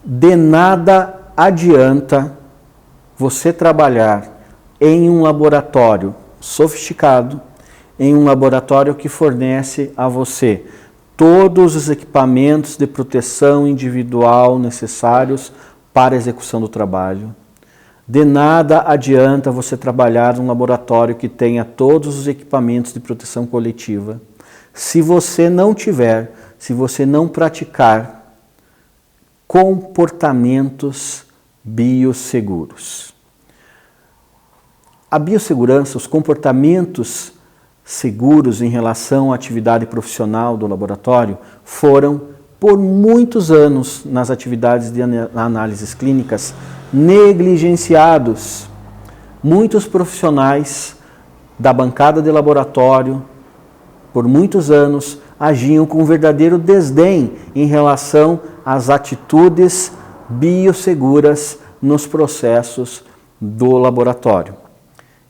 De nada adianta você trabalhar em um laboratório sofisticado, em um laboratório que fornece a você todos os equipamentos de proteção individual necessários para a execução do trabalho. De nada adianta você trabalhar num laboratório que tenha todos os equipamentos de proteção coletiva, se você não tiver, se você não praticar comportamentos biosseguros. A biossegurança, os comportamentos seguros em relação à atividade profissional do laboratório foram, por muitos anos, nas atividades de análises clínicas, negligenciados. Muitos profissionais da bancada de laboratório, por muitos anos, agiam com um verdadeiro desdém em relação às atitudes biosseguras nos processos do laboratório.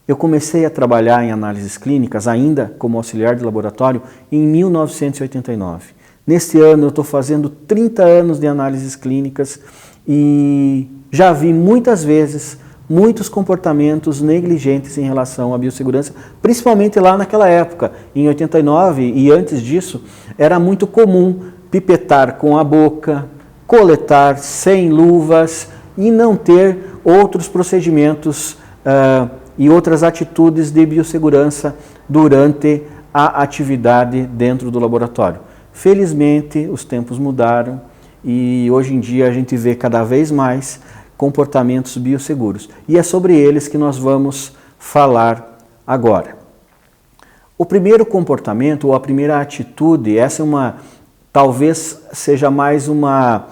Eu comecei a trabalhar em análises clínicas, ainda como auxiliar de laboratório, em 1989. Neste ano eu estou fazendo 30 anos de análises clínicas e já vi muitas vezes muitos comportamentos negligentes em relação à biossegurança, principalmente lá naquela época, em 89 e antes disso, era muito comum pipetar com a boca, coletar sem luvas e não ter outros procedimentos e outras atitudes de biossegurança durante a atividade dentro do laboratório. Felizmente, os tempos mudaram e hoje em dia a gente vê cada vez mais comportamentos biosseguros. E é sobre eles que nós vamos falar agora. O primeiro comportamento, ou a primeira atitude, essa é talvez seja mais uma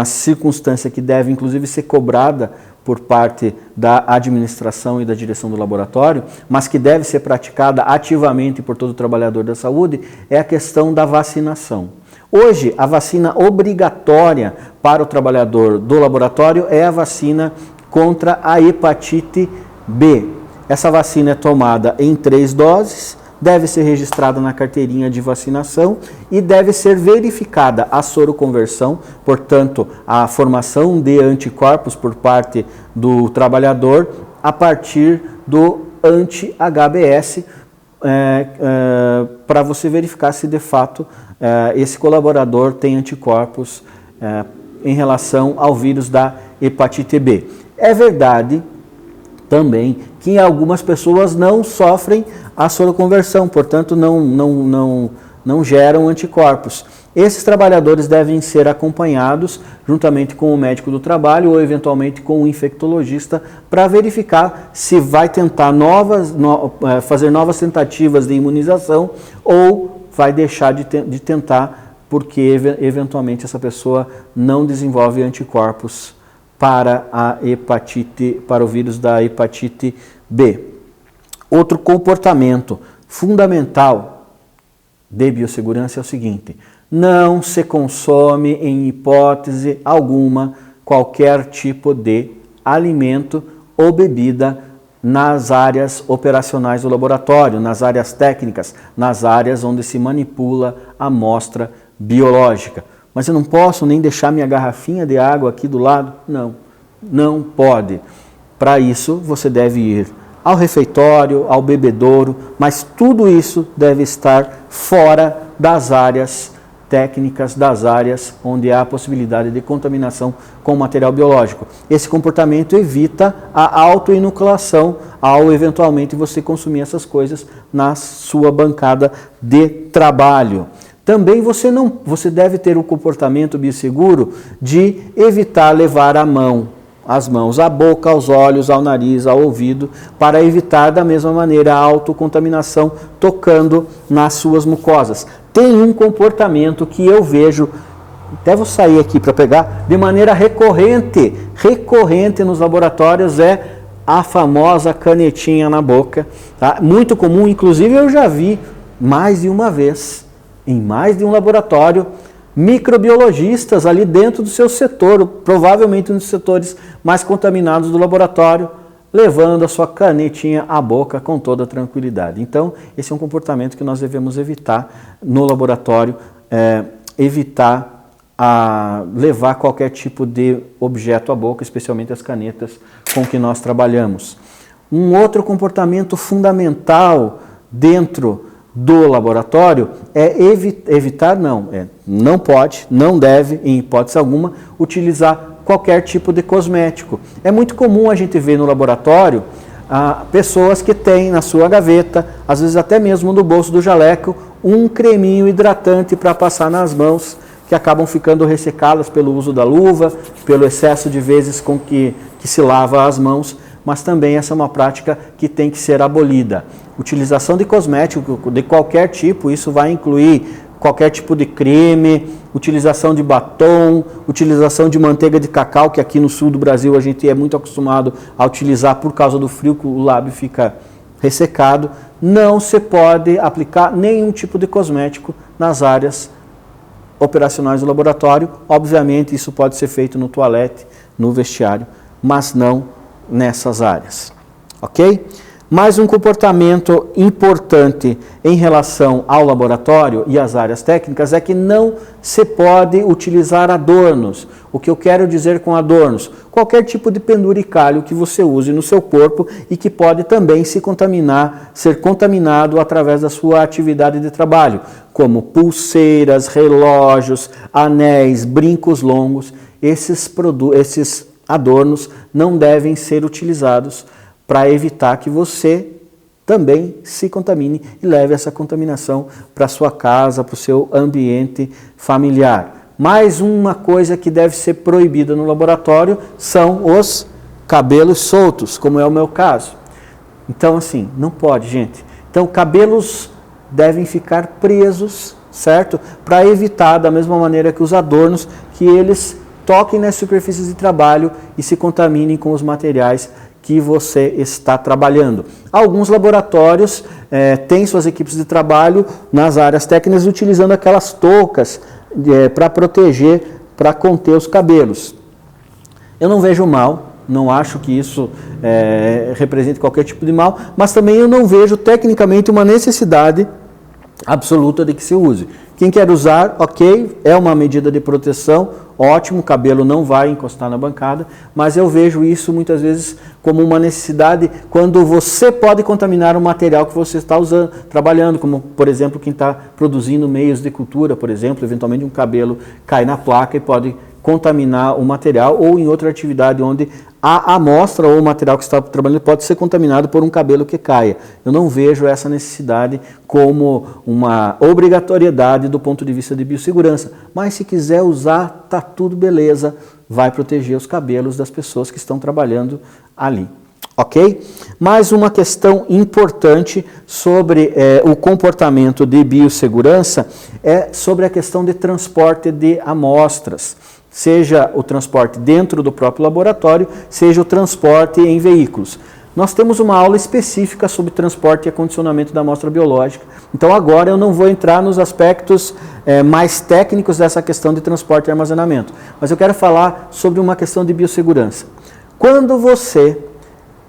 circunstância que deve inclusive ser cobrada por parte da administração e da direção do laboratório, mas que deve ser praticada ativamente por todo trabalhador da saúde, é a questão da vacinação. Hoje, a vacina obrigatória para o trabalhador do laboratório é a vacina contra a hepatite B. Essa vacina é tomada em 3 doses, deve ser registrada na carteirinha de vacinação e deve ser verificada a soroconversão, portanto, a formação de anticorpos por parte do trabalhador a partir do anti-HBs, para você verificar se de fato esse colaborador tem anticorpos em relação ao vírus da hepatite B. É verdade também que algumas pessoas não sofrem a soroconversão, portanto não geram anticorpos. Esses trabalhadores devem ser acompanhados juntamente com o médico do trabalho ou eventualmente com o infectologista para verificar se vai tentar fazer novas tentativas de imunização ou vai deixar de tentar porque eventualmente essa pessoa não desenvolve anticorpos para o vírus da hepatite B. Outro comportamento fundamental de biossegurança é o seguinte: não se consome em hipótese alguma qualquer tipo de alimento ou bebida nas áreas operacionais do laboratório, nas áreas técnicas, nas áreas onde se manipula a amostra biológica. Mas eu não posso nem deixar minha garrafinha de água aqui do lado? Não, não pode. Para isso, você deve ir ao refeitório, ao bebedouro, mas tudo isso deve estar fora das áreas técnicas, das áreas onde há a possibilidade de contaminação com material biológico. Esse comportamento evita a autoinoculação ao eventualmente você consumir essas coisas na sua bancada de trabalho. Também você deve ter o comportamento bioseguro de evitar levar as mãos à boca, aos olhos, ao nariz, ao ouvido, para evitar da mesma maneira a autocontaminação tocando nas suas mucosas. Tem um comportamento que eu vejo, até vou sair aqui para pegar, de maneira recorrente nos laboratórios, é a famosa canetinha na boca. Tá? Muito comum, inclusive eu já vi mais de uma vez, em mais de um laboratório, microbiologistas ali dentro do seu setor, provavelmente nos setores mais contaminados do laboratório, levando a sua canetinha à boca com toda tranquilidade. Então, esse é um comportamento que nós devemos evitar no laboratório, evitar a levar qualquer tipo de objeto à boca, especialmente as canetas com que nós trabalhamos. Um outro comportamento fundamental dentro do laboratório é não pode, não deve, em hipótese alguma, utilizar qualquer tipo de cosmético. É muito comum a gente ver no laboratório pessoas que têm na sua gaveta, às vezes até mesmo no bolso do jaleco, um creminho hidratante para passar nas mãos, que acabam ficando ressecadas pelo uso da luva, pelo excesso de vezes com que se lava as mãos, mas também essa é uma prática que tem que ser abolida. Utilização de cosmético de qualquer tipo, isso vai incluir qualquer tipo de creme, utilização de batom, utilização de manteiga de cacau, que aqui no sul do Brasil a gente é muito acostumado a utilizar por causa do frio, que o lábio fica ressecado. Não se pode aplicar nenhum tipo de cosmético nas áreas operacionais do laboratório. Obviamente isso pode ser feito no toalete, no vestiário, mas não nessas áreas, ok? Mais um comportamento importante em relação ao laboratório e às áreas técnicas é que não se pode utilizar adornos. O que eu quero dizer com adornos? Qualquer tipo de penduricalho que você use no seu corpo e que pode também ser contaminado através da sua atividade de trabalho, como pulseiras, relógios, anéis, brincos longos. Esses adornos não devem ser utilizados para evitar que você também se contamine e leve essa contaminação para a sua casa, para o seu ambiente familiar. Mais uma coisa que deve ser proibida no laboratório são os cabelos soltos, como é o meu caso. Então, assim, não pode, gente. Então, cabelos devem ficar presos, certo? Para evitar, da mesma maneira que os adornos, que eles toquem nas superfícies de trabalho e se contaminem com os materiais que você está trabalhando. Alguns laboratórios têm suas equipes de trabalho nas áreas técnicas utilizando aquelas toucas para proteger, para conter os cabelos. Eu não vejo mal, não acho que isso represente qualquer tipo de mal, mas também eu não vejo tecnicamente uma necessidade absoluta de que se use. Quem quer usar, ok, é uma medida de proteção, ótimo, o cabelo não vai encostar na bancada, mas eu vejo isso muitas vezes como uma necessidade quando você pode contaminar o material que você está usando, trabalhando, como, por exemplo, quem está produzindo meios de cultura, por exemplo, eventualmente um cabelo cai na placa e pode contaminar o material, ou em outra atividade onde a amostra ou o material que está trabalhando pode ser contaminado por um cabelo que caia. Eu não vejo essa necessidade como uma obrigatoriedade do ponto de vista de biossegurança, mas se quiser usar, tá tudo beleza, vai proteger os cabelos das pessoas que estão trabalhando ali. Ok? Mais uma questão importante sobre o comportamento de biossegurança é sobre a questão de transporte de amostras. Seja o transporte dentro do próprio laboratório, seja o transporte em veículos. Nós temos uma aula específica sobre transporte e acondicionamento da amostra biológica. Então agora eu não vou entrar nos aspectos mais técnicos dessa questão de transporte e armazenamento, mas eu quero falar sobre uma questão de biossegurança. Quando você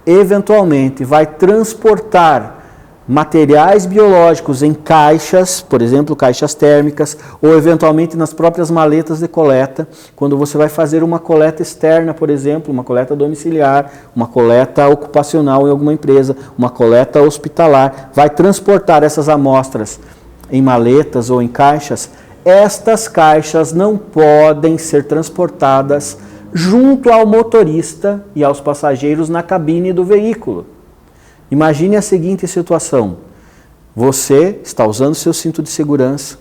eventualmente vai transportar materiais biológicos em caixas, por exemplo, caixas térmicas, ou eventualmente nas próprias maletas de coleta, quando você vai fazer uma coleta externa, por exemplo, uma coleta domiciliar, uma coleta ocupacional em alguma empresa, uma coleta hospitalar, vai transportar essas amostras em maletas ou em caixas, estas caixas não podem ser transportadas junto ao motorista e aos passageiros na cabine do veículo. Imagine a seguinte situação: você está usando seu cinto de segurança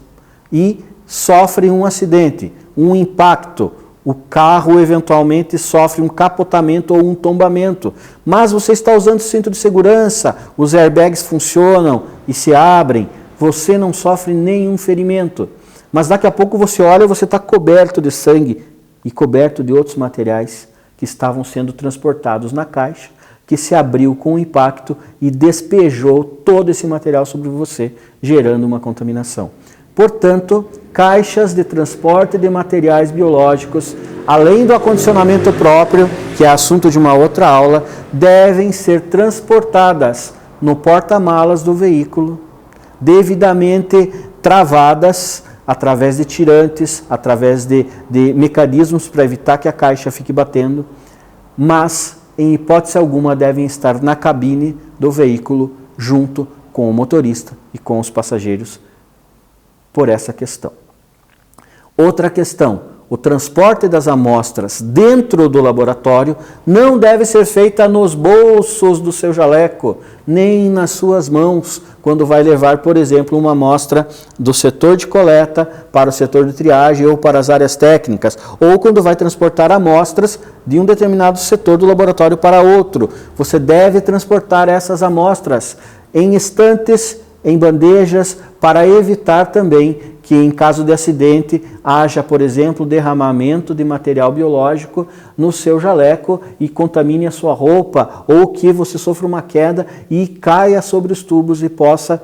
e sofre um acidente, um impacto, o carro eventualmente sofre um capotamento ou um tombamento, mas você está usando o cinto de segurança, os airbags funcionam e se abrem, você não sofre nenhum ferimento, mas daqui a pouco você olha e você está coberto de sangue e coberto de outros materiais que estavam sendo transportados na caixa, que se abriu com o impacto e despejou todo esse material sobre você, gerando uma contaminação. Portanto, caixas de transporte de materiais biológicos, além do acondicionamento próprio, que é assunto de uma outra aula, devem ser transportadas no porta-malas do veículo, devidamente travadas, através de tirantes, através de mecanismos para evitar que a caixa fique batendo, mas em hipótese alguma devem estar na cabine do veículo junto com o motorista e com os passageiros por essa questão. Outra questão, o transporte das amostras dentro do laboratório não deve ser feita nos bolsos do seu jaleco, nem nas suas mãos, quando vai levar, por exemplo, uma amostra do setor de coleta para o setor de triagem ou para as áreas técnicas, ou quando vai transportar amostras de um determinado setor do laboratório para outro. Você deve transportar essas amostras em estantes, em bandejas, para evitar também que em caso de acidente haja, por exemplo, derramamento de material biológico no seu jaleco e contamine a sua roupa, ou que você sofra uma queda e caia sobre os tubos e possa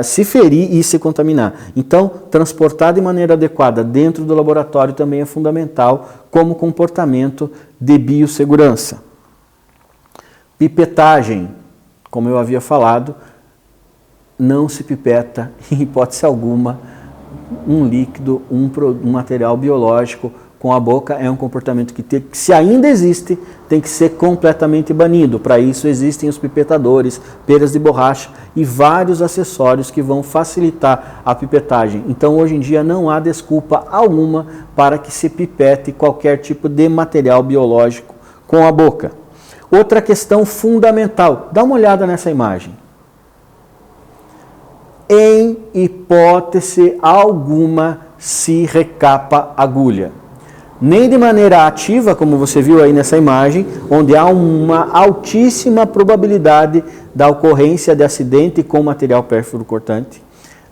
se ferir e se contaminar. Então, transportar de maneira adequada dentro do laboratório também é fundamental como comportamento de biossegurança. Pipetagem, como eu havia falado, não se pipeta, em hipótese alguma, um líquido, um material biológico com a boca. É um comportamento que, se ainda existe, tem que ser completamente banido. Para isso existem os pipetadores, peras de borracha e vários acessórios que vão facilitar a pipetagem. Então, hoje em dia, não há desculpa alguma para que se pipete qualquer tipo de material biológico com a boca. Outra questão fundamental, dá uma olhada nessa imagem. Em hipótese alguma se recapa agulha. Nem de maneira ativa, como você viu aí nessa imagem, onde há uma altíssima probabilidade da ocorrência de acidente com material pérfuro cortante,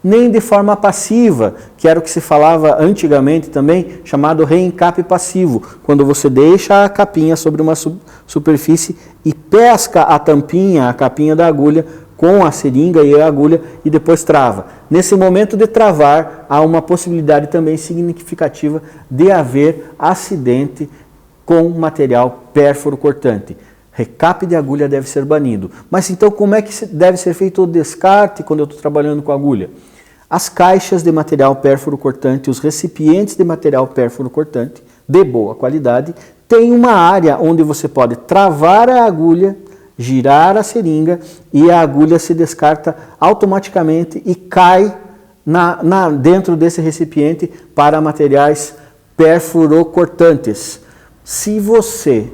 nem de forma passiva, que era o que se falava antigamente também, chamado reencape passivo, quando você deixa a capinha sobre uma superfície e pesca a tampinha, a capinha da agulha, com a seringa e a agulha e depois trava. Nesse momento de travar, há uma possibilidade também significativa de haver acidente com material pérfuro cortante. Recape de agulha deve ser banido. Mas então como é que deve ser feito o descarte quando eu estou trabalhando com agulha? As caixas de material pérfuro cortante, os recipientes de material pérfuro cortante de boa qualidade, tem uma área onde você pode travar a agulha, girar a seringa e a agulha se descarta automaticamente e cai dentro desse recipiente para materiais perfurocortantes. Se você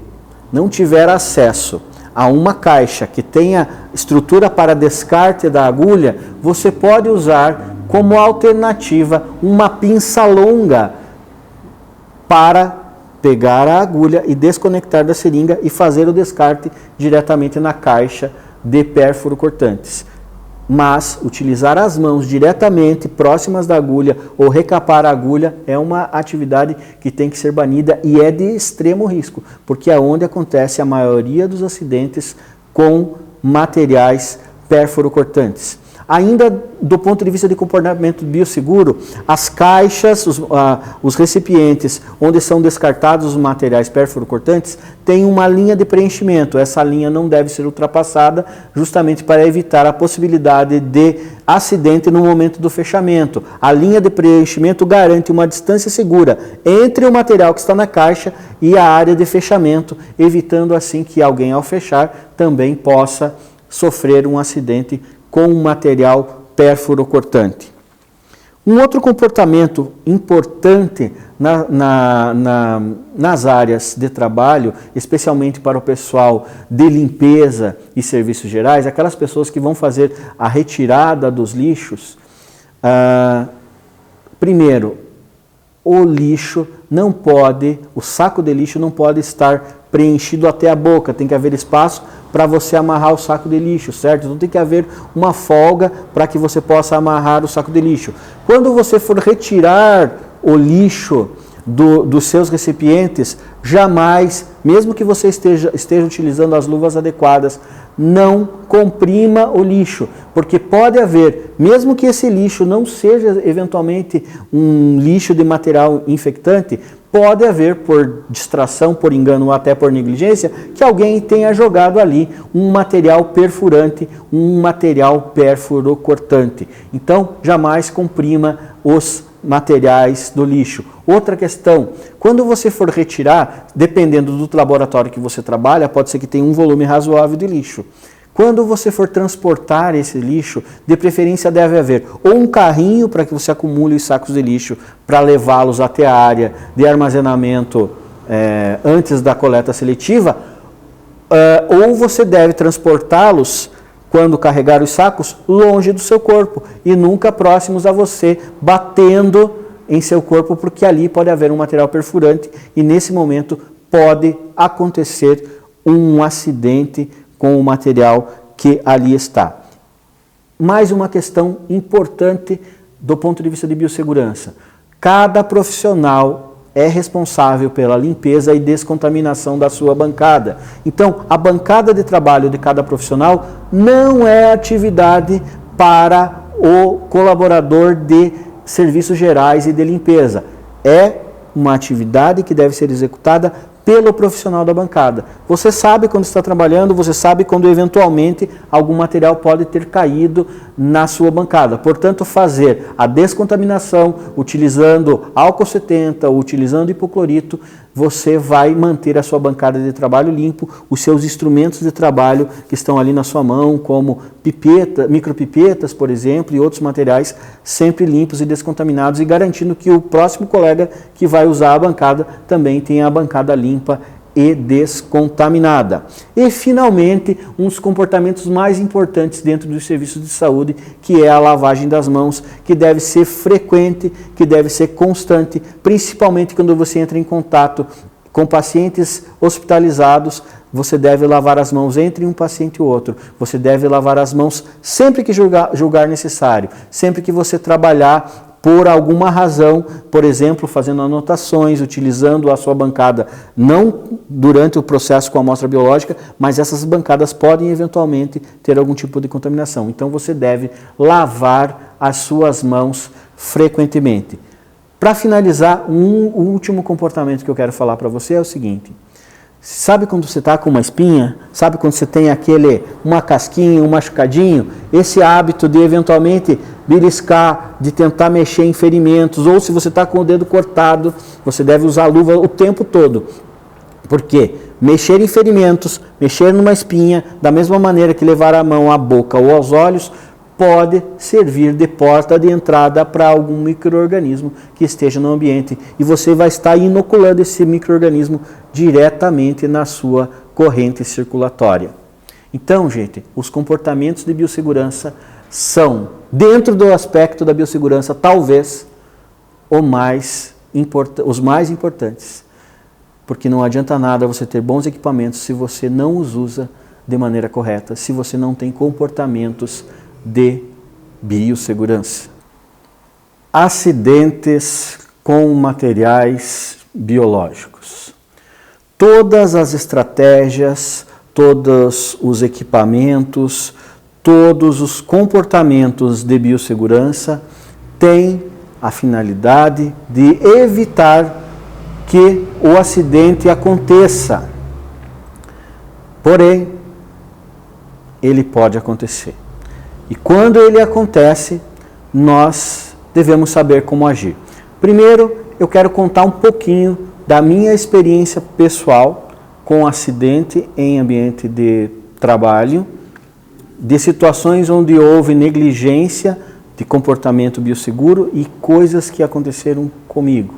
não tiver acesso a uma caixa que tenha estrutura para descarte da agulha, você pode usar como alternativa uma pinça longa para pegar a agulha e desconectar da seringa e fazer o descarte diretamente na caixa de pérfuro cortantes. Mas utilizar as mãos diretamente próximas da agulha ou recapar a agulha é uma atividade que tem que ser banida e é de extremo risco, porque é onde acontece a maioria dos acidentes com materiais pérfuro cortantes. Ainda do ponto de vista de comportamento biosseguro, as caixas, os recipientes onde são descartados os materiais pérfuro-cortantes têm uma linha de preenchimento. Essa linha não deve ser ultrapassada justamente para evitar a possibilidade de acidente no momento do fechamento. A linha de preenchimento garante uma distância segura entre o material que está na caixa e a área de fechamento, evitando assim que alguém ao fechar também possa sofrer um acidente com um material pérfuro cortante. Um outro comportamento importante nas áreas de trabalho, especialmente para o pessoal de limpeza e serviços gerais, aquelas pessoas que vão fazer a retirada dos lixos, primeiro, o saco de lixo não pode estar preenchido até a boca, tem que haver espaço para você amarrar o saco de lixo, certo? Então tem que haver uma folga para que você possa amarrar o saco de lixo. Quando você for retirar o lixo dos seus recipientes, jamais, mesmo que você esteja utilizando as luvas adequadas, não comprima o lixo, porque pode haver, mesmo que esse lixo não seja eventualmente um lixo de material infectante, pode haver, por distração, por engano ou até por negligência, que alguém tenha jogado ali um material perfurante, um material perfuro-cortante. Então, jamais comprima os materiais do lixo. Outra questão, quando você for retirar, dependendo do laboratório que você trabalha, pode ser que tenha um volume razoável de lixo. Quando você for transportar esse lixo, de preferência deve haver ou um carrinho para que você acumule os sacos de lixo para levá-los até a área de armazenamento antes da coleta seletiva, ou você deve transportá-los, quando carregar os sacos, longe do seu corpo e nunca próximos a você, batendo em seu corpo, porque ali pode haver um material perfurante e nesse momento pode acontecer um acidente com o material que ali está. Mais uma questão importante do ponto de vista de biossegurança. Cada profissional é responsável pela limpeza e descontaminação da sua bancada. Então, a bancada de trabalho de cada profissional não é atividade para o colaborador de serviços gerais e de limpeza. É uma atividade que deve ser executada pelo profissional da bancada. Você sabe quando está trabalhando, você sabe quando eventualmente algum material pode ter caído na sua bancada. Portanto, fazer a descontaminação utilizando álcool 70, utilizando hipoclorito, você vai manter a sua bancada de trabalho limpo, os seus instrumentos de trabalho que estão ali na sua mão, como pipeta, micropipetas, por exemplo, e outros materiais, sempre limpos e descontaminados e garantindo que o próximo colega que vai usar a bancada também tenha a bancada limpa e descontaminada. E, finalmente, um dos comportamentos mais importantes dentro dos serviços de saúde, que é a lavagem das mãos, que deve ser frequente, que deve ser constante, principalmente quando você entra em contato com pacientes hospitalizados. Você deve lavar as mãos entre um paciente e outro. Você deve lavar as mãos sempre que julgar necessário, sempre que você trabalhar por alguma razão, por exemplo, fazendo anotações, utilizando a sua bancada, não durante o processo com a amostra biológica, mas essas bancadas podem eventualmente ter algum tipo de contaminação. Então você deve lavar as suas mãos frequentemente. Para finalizar, o último comportamento que eu quero falar para você é o seguinte. Sabe quando você está com uma espinha? Sabe quando você tem uma casquinha, um machucadinho? Esse hábito de eventualmente beliscar, de tentar mexer em ferimentos, ou se você está com o dedo cortado, você deve usar a luva o tempo todo. Por quê? Mexer em ferimentos, mexer numa espinha, da mesma maneira que levar a mão à boca ou aos olhos, pode servir de porta de entrada para algum micro-organismo que esteja no ambiente. E você vai estar inoculando esse micro-organismo diretamente na sua corrente circulatória. Então, gente, os comportamentos de biossegurança são, dentro do aspecto da biossegurança, talvez os mais importantes. Porque não adianta nada você ter bons equipamentos se você não os usa de maneira correta, se você não tem comportamentos de biossegurança. Acidentes com materiais biológicos. Todas as estratégias, todos os equipamentos, todos os comportamentos de biossegurança têm a finalidade de evitar que o acidente aconteça. Porém, ele pode acontecer. E quando ele acontece, nós devemos saber como agir. Primeiro, eu quero contar um pouquinho da minha experiência pessoal com acidente em ambiente de trabalho, de situações onde houve negligência de comportamento biosseguro e coisas que aconteceram comigo.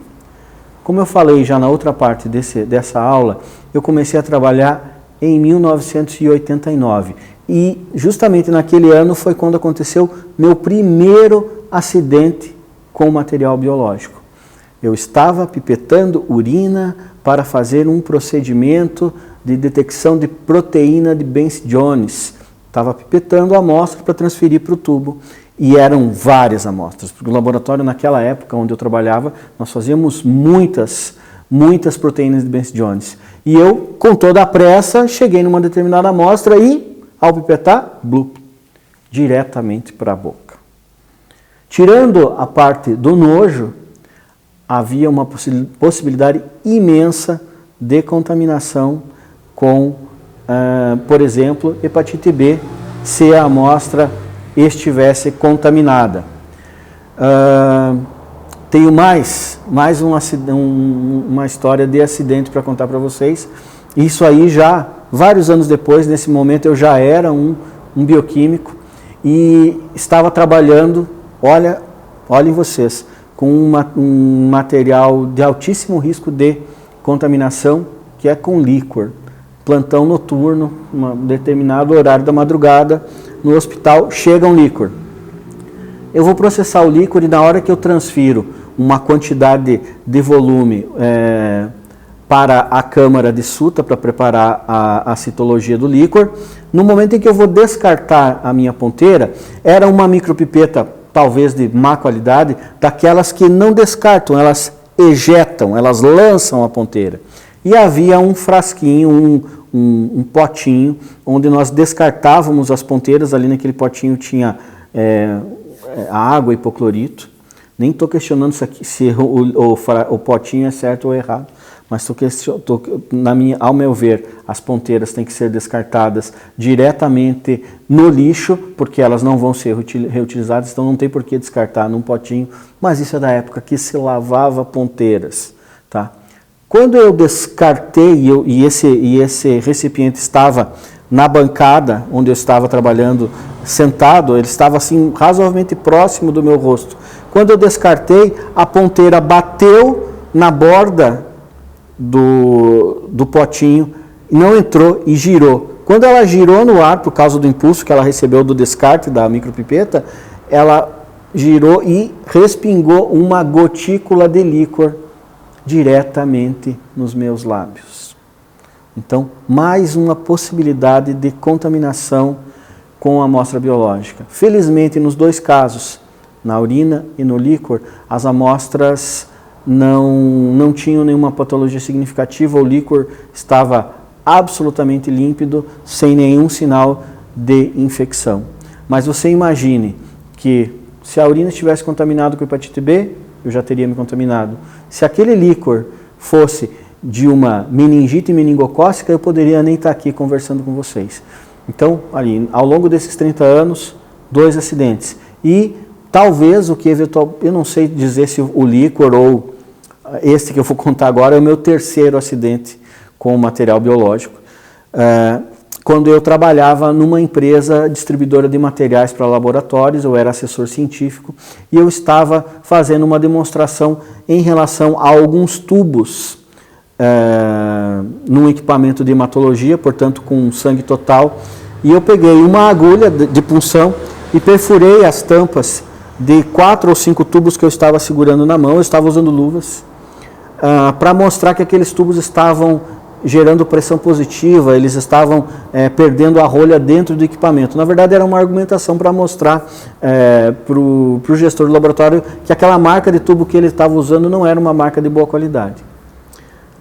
Como eu falei já na outra parte dessa aula, eu comecei a trabalhar em 1989. E justamente naquele ano foi quando aconteceu meu primeiro acidente com material biológico. Eu estava pipetando urina para fazer um procedimento de detecção de proteína de Benz Jones. Estava pipetando a amostra para transferir para o tubo. E eram várias amostras, porque o laboratório naquela época onde eu trabalhava, nós fazíamos muitas proteínas de Benz Jones. E eu, com toda a pressa, cheguei numa determinada amostra e, ao pipetar, blup, diretamente para a boca. Tirando a parte do nojo, havia uma possibilidade imensa de contaminação com, por exemplo, hepatite B, se a amostra estivesse contaminada. Tenho mais uma história de acidente para contar para vocês. Isso aí já, vários anos depois, nesse momento eu já era um bioquímico e estava trabalhando, olhem vocês, com um material de altíssimo risco de contaminação, que é com líquor. Plantão noturno, um determinado horário da madrugada, no hospital chega um líquor. Eu vou processar o líquor e na hora que eu transfiro uma quantidade de volume para a câmara de Suta para preparar a citologia do líquor, no momento em que eu vou descartar a minha ponteira, era uma micropipeta talvez de má qualidade, daquelas que não descartam, elas ejetam, elas lançam a ponteira. E havia um frasquinho, um potinho, onde nós descartávamos as ponteiras. Ali naquele potinho tinha água, hipoclorito. Nem estou questionando se o potinho é certo ou errado, mas ao meu ver, as ponteiras têm que ser descartadas diretamente no lixo, porque elas não vão ser reutilizadas, então não tem por que descartar num potinho, mas isso é da época que se lavava ponteiras, tá? Quando eu descartei e esse recipiente estava na bancada onde eu estava trabalhando, sentado, ele estava assim razoavelmente próximo do meu rosto. Quando eu descartei, a ponteira bateu na borda do potinho, não entrou e girou. Quando ela girou no ar, por causa do impulso que ela recebeu do descarte da micropipeta, ela girou e respingou uma gotícula de líquor diretamente nos meus lábios. Então, mais uma possibilidade de contaminação com a amostra biológica. Felizmente, nos dois casos, na urina e no líquor, as amostras não tinham nenhuma patologia significativa, o líquor estava absolutamente límpido, sem nenhum sinal de infecção. Mas você imagine que se a urina estivesse contaminada com hepatite B, eu já teria me contaminado. Se aquele líquor fosse de uma meningite meningocócica, eu poderia nem estar aqui conversando com vocês. Então, ali, ao longo desses 30 anos, 2 acidentes. E talvez o que eu não sei dizer se o líquor ou este que eu vou contar agora é o meu terceiro acidente com material biológico. Quando eu trabalhava numa empresa distribuidora de materiais para laboratórios, eu era assessor científico e eu estava fazendo uma demonstração em relação a alguns tubos num equipamento de hematologia, portanto com sangue total, e eu peguei uma agulha de punção e perfurei as tampas de 4 ou 5 tubos que eu estava segurando na mão. Eu estava usando luvas para mostrar que aqueles tubos estavam gerando pressão positiva, eles estavam perdendo a rolha dentro do equipamento. Na verdade, era uma argumentação para mostrar para o gestor do laboratório que aquela marca de tubo que ele estava usando não era uma marca de boa qualidade.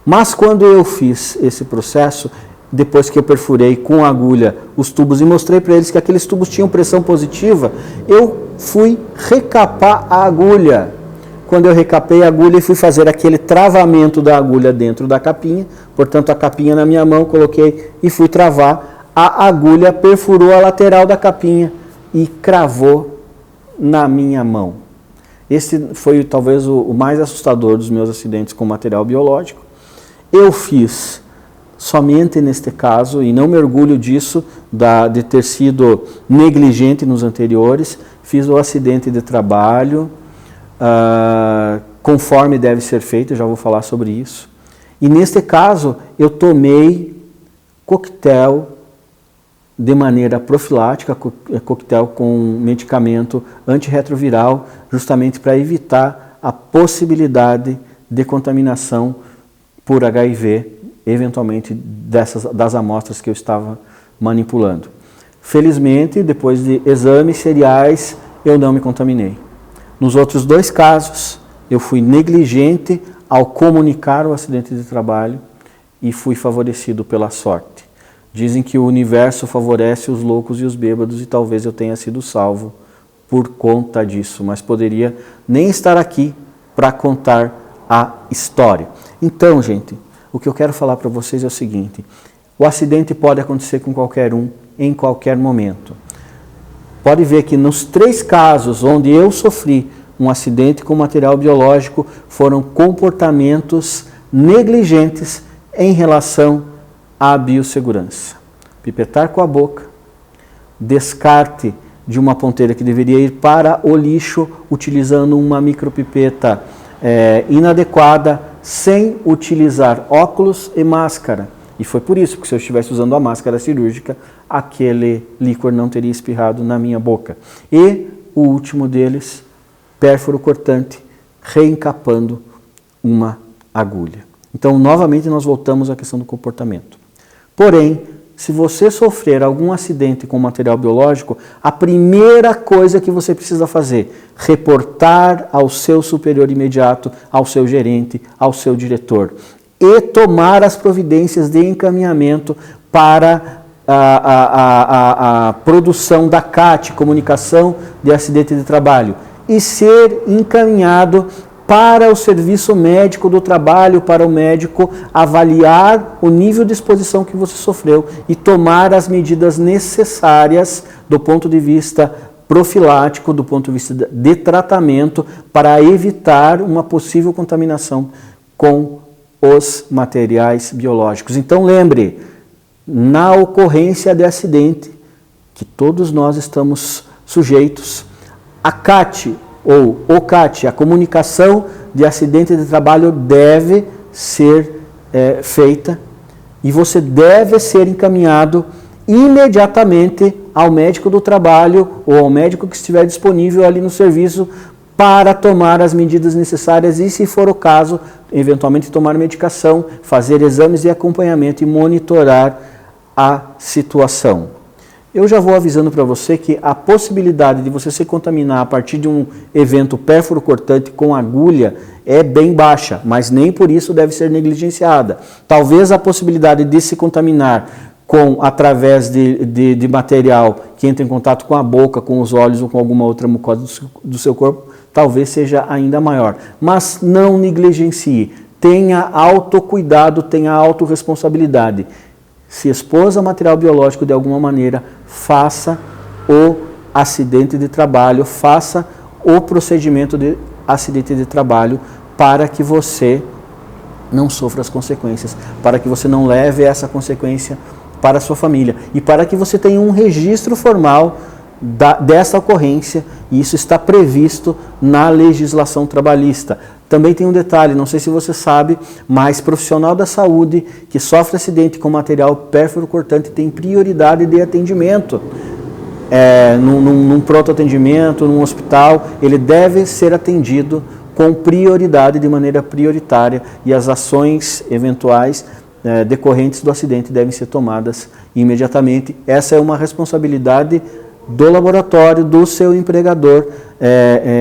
Mas quando eu fiz esse processo, depois que eu perfurei com a agulha os tubos e mostrei para eles que aqueles tubos tinham pressão positiva, eu fui recapar a agulha. Quando eu recapei a agulha e fui fazer aquele travamento da agulha dentro da capinha, portanto a capinha na minha mão, coloquei e fui travar, a agulha perfurou a lateral da capinha e cravou na minha mão. Esse foi talvez o mais assustador dos meus acidentes com material biológico. Eu fiz somente neste caso, e não me orgulho disso, de ter sido negligente nos anteriores, fiz o acidente de trabalho, conforme deve ser feito, eu já vou falar sobre isso. E neste caso, eu tomei coquetel de maneira profilática, coquetel com medicamento antirretroviral, justamente para evitar a possibilidade de contaminação por HIV, eventualmente das amostras que eu estava manipulando. Felizmente, depois de exames seriais, eu não me contaminei. Nos outros 2 casos, eu fui negligente ao comunicar o acidente de trabalho e fui favorecido pela sorte. Dizem que o universo favorece os loucos e os bêbados e talvez eu tenha sido salvo por conta disso, mas poderia nem estar aqui para contar a história. Então, gente, o que eu quero falar para vocês é o seguinte: o acidente pode acontecer com qualquer um, em qualquer momento. Pode ver que nos 3 casos onde eu sofri um acidente com material biológico, foram comportamentos negligentes em relação à biossegurança. Pipetar com a boca, descarte de uma ponteira que deveria ir para o lixo utilizando uma micropipeta inadequada, sem utilizar óculos e máscara. E foi por isso que, se eu estivesse usando a máscara cirúrgica, aquele líquor não teria espirrado na minha boca. E o último deles, pérfuro cortante, reencapando uma agulha. Então, novamente, nós voltamos à questão do comportamento. Porém, se você sofrer algum acidente com material biológico, a primeira coisa que você precisa fazer, reportar ao seu superior imediato, ao seu gerente, ao seu diretor, e tomar as providências de encaminhamento para a produção da CAT, Comunicação de Acidente de Trabalho, e ser encaminhado para o serviço médico do trabalho, para o médico avaliar o nível de exposição que você sofreu e tomar as medidas necessárias do ponto de vista profilático, do ponto de vista de tratamento, para evitar uma possível contaminação com os materiais biológicos. Então lembre, na ocorrência de acidente, que todos nós estamos sujeitos, a CAT ou o CAT, a comunicação de acidente de trabalho, deve ser feita e você deve ser encaminhado imediatamente ao médico do trabalho ou ao médico que estiver disponível ali no serviço para tomar as medidas necessárias e, se for o caso, eventualmente tomar medicação, fazer exames de acompanhamento e monitorar a situação. Eu já vou avisando para você que a possibilidade de você se contaminar a partir de um evento pérfuro cortante com agulha é bem baixa, mas nem por isso deve ser negligenciada. Talvez a possibilidade de se contaminar através de material que entra em contato com a boca, com os olhos ou com alguma outra mucosa do seu corpo, talvez seja ainda maior. Mas não negligencie, tenha autocuidado, tenha autorresponsabilidade. Se expôs a material biológico de alguma maneira, faça o acidente de trabalho, faça o procedimento de acidente de trabalho para que você não sofra as consequências, para que você não leve essa consequência para a sua família e para que você tenha um registro formal dessa ocorrência, e isso está previsto na legislação trabalhista. Também tem um detalhe, não sei se você sabe, mas profissional da saúde que sofre acidente com material pérfuro cortante tem prioridade de atendimento. Num pronto atendimento, num hospital, ele deve ser atendido com prioridade, de maneira prioritária, e as ações eventuais decorrentes do acidente devem ser tomadas imediatamente. Essa é uma responsabilidade do laboratório, do seu empregador,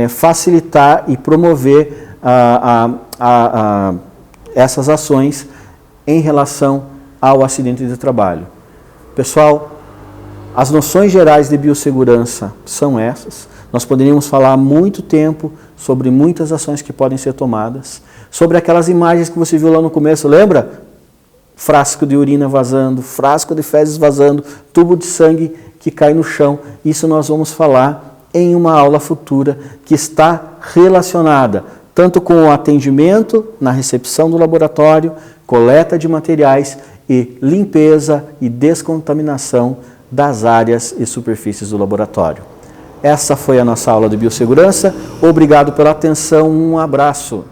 facilitar e promover essas ações em relação ao acidente de trabalho. Pessoal, as noções gerais de biossegurança são essas. Nós poderíamos falar há muito tempo sobre muitas ações que podem ser tomadas, sobre aquelas imagens que você viu lá no começo, lembra? Frasco de urina vazando, frasco de fezes vazando, tubo de sangue que cai no chão. Isso nós vamos falar em uma aula futura que está relacionada tanto com o atendimento na recepção do laboratório, coleta de materiais e limpeza e descontaminação das áreas e superfícies do laboratório. Essa foi a nossa aula de biossegurança. Obrigado pela atenção, um abraço.